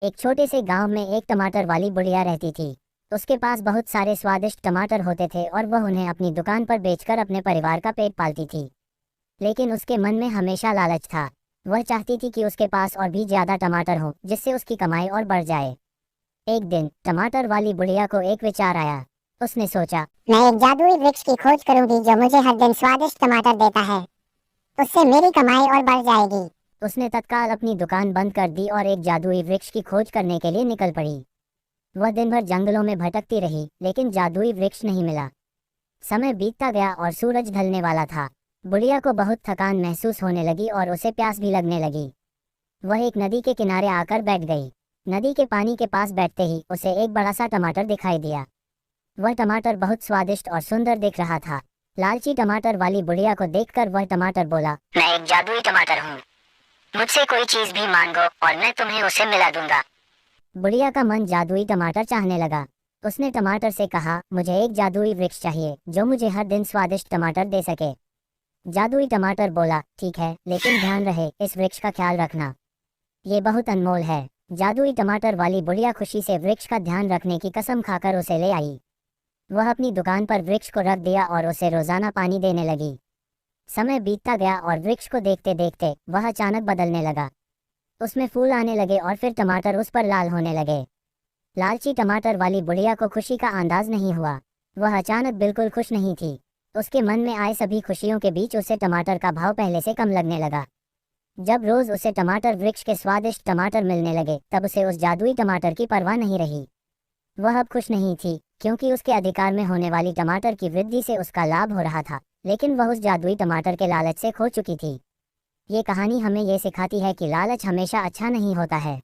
एक छोटे से गांव में एक टमाटर वाली बुढ़िया रहती थी। उसके पास बहुत सारे स्वादिष्ट टमाटर होते थे और वह उन्हें अपनी दुकान पर बेचकर अपने परिवार का पेट पालती थी। लेकिन उसके मन में हमेशा लालच था। वह चाहती थी कि उसके पास और भी ज्यादा टमाटर हो, जिससे उसकी कमाई और बढ़ जाए। एक दिन टमाटर वाली बुढ़िया को एक विचार आया। उसने सोचा, मैं एक जादुई वृक्ष की खोज करूंगी जो मुझे हर दिन स्वादिष्ट टमाटर देता है। उससे मेरी कमाई और बढ़ जाएगी। उसने तत्काल अपनी दुकान बंद कर दी और एक जादुई वृक्ष की खोज करने के लिए निकल पड़ी। वह दिन भर जंगलों में भटकती रही, लेकिन जादुई वृक्ष नहीं मिला। समय बीतता गया और सूरज ढलने वाला था। बुढ़िया को बहुत थकान महसूस होने लगी और उसे प्यास भी लगने लगी। वह एक नदी के किनारे आकर बैठ गई। नदी के पानी के पास बैठते ही उसे एक बड़ा सा टमाटर दिखाई दिया। वह टमाटर बहुत स्वादिष्ट और सुंदर दिख रहा था। लालची टमाटर वाली बुढ़िया को देखकर वह टमाटर बोला, मैं एक जादुई टमाटर हूँ। मुझसे कोई चीज भी मांगो और मैं तुम्हें उसे मिला दूंगा। बुढ़िया का मन जादुई टमाटर चाहने लगा। उसने टमाटर से कहा, मुझे एक जादुई वृक्ष चाहिए जो मुझे हर दिन स्वादिष्ट टमाटर दे सके। जादुई टमाटर बोला, ठीक है, लेकिन ध्यान रहे इस वृक्ष का ख्याल रखना, ये बहुत अनमोल है। जादुई टमाटर वाली बुढ़िया खुशी से वृक्ष का ध्यान रखने की कसम खाकर उसे ले आई। वह अपनी दुकान पर वृक्ष को रख दिया और उसे रोजाना पानी देने लगी। समय बीतता गया और वृक्ष को देखते देखते वह अचानक बदलने लगा। उसमें फूल आने लगे और फिर टमाटर उस पर लाल होने लगे। लालची टमाटर वाली बुढ़िया को खुशी का अंदाज नहीं हुआ। वह अचानक बिल्कुल खुश नहीं थी। उसके मन में आए सभी खुशियों के बीच उसे टमाटर का भाव पहले से कम लगने लगा। जब रोज उसे टमाटर वृक्ष के स्वादिष्ट टमाटर मिलने लगे, तब उसे उस जादुई टमाटर की परवाह नहीं रही। वह अब खुश नहीं थी, क्योंकि उसके अधिकार में होने वाली टमाटर की वृद्धि से उसका लाभ हो रहा था, लेकिन वह उस जादुई टमाटर के लालच से खो चुकी थी। ये कहानी हमें ये सिखाती है कि लालच हमेशा अच्छा नहीं होता है।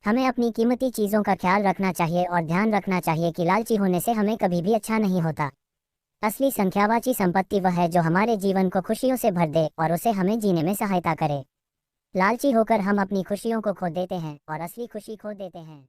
हमें अपनी कीमती चीज़ों का ख्याल रखना चाहिए और ध्यान रखना चाहिए कि लालची होने से हमें कभी भी अच्छा नहीं होता। असली संख्यावाची संपत्ति वह है जो हमारे जीवन को खुशियों से भर दे और उसे हमें जीने में सहायता करे। लालची होकर हम अपनी खुशियों को खो देते हैं और असली खुशी खो देते हैं।